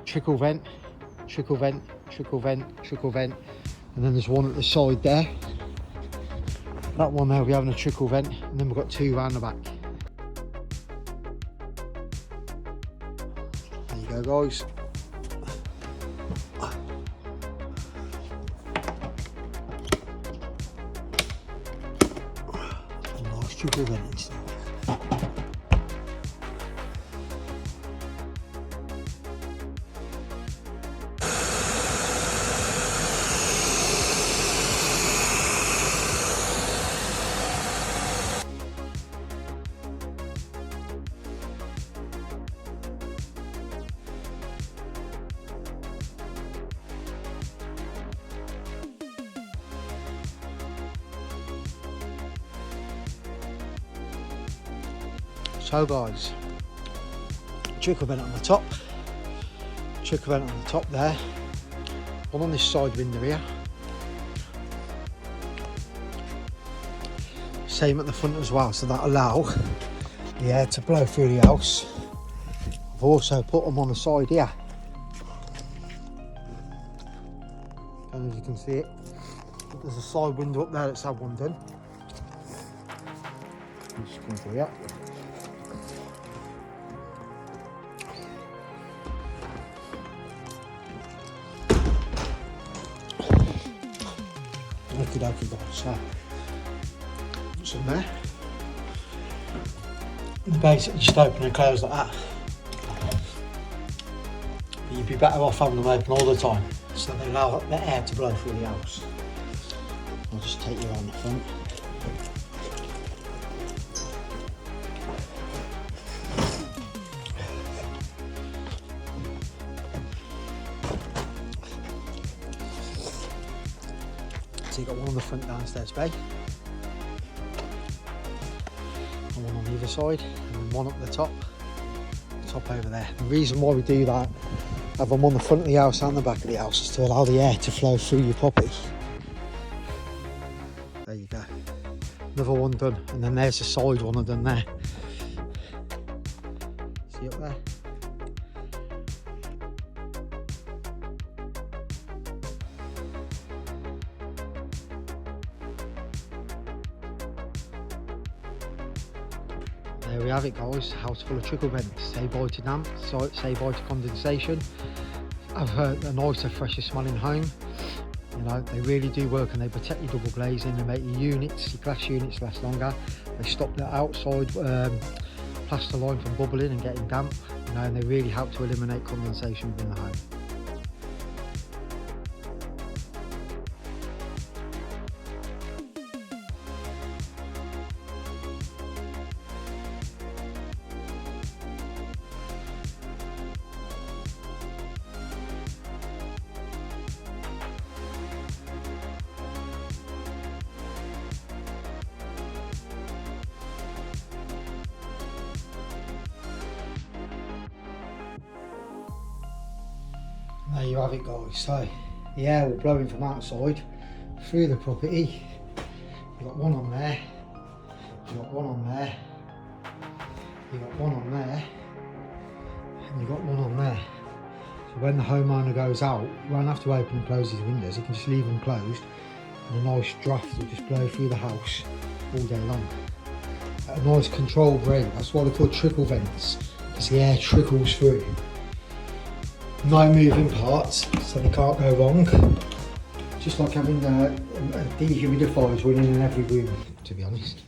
trickle vent, trickle vent, trickle vent, trickle vent, and then there's one at the side there. That one there will be having a trickle vent, and then we've got two round the back. There you go, guys. A nice trickle vent inside. So guys, trickle vent on the top, trickle vent on the top there, one on this side window here, same at the front as well, so that allow the air to blow through the house. I've also put them on the side here, and as you can see it, there's a side window up there that's had one done. Just come through here. Okie guys, so what's in there? And basically just open and close like that. But you'd be better off having them open all the time, so they allow the air to blow through the house. I'll just take you around the front. So you've got one on the front downstairs bay, and one on the other side, and then one up the top over there. The reason why we do that, have them on the front of the house and the back of the house, is to allow the air to flow through your property. There you go. Another one done, and then there's the side one I've done there. See up there? There we have it guys, house full of trickle vents. Say bye to damp, say bye to condensation. I've heard a nicer, fresher smelling home. You know, they really do work, and they protect your double glazing, they make your units, your glass units last longer. They stop the outside plaster line from bubbling and getting damp, you know, and they really help to eliminate condensation within the home. There you have it guys, so the air will blow in from outside through the property. You've got one on there, you've got one on there, you've got one on there, and you've got one on there. So when the homeowner goes out, you won't have to open and close his windows, you can just leave them closed, and a nice draft will just blow through the house all day long. At a nice controlled rate, that's why they're called trickle vents, because the air trickles through. No moving parts, so they can't go wrong. Just like having a dehumidifier running in every room, to be honest.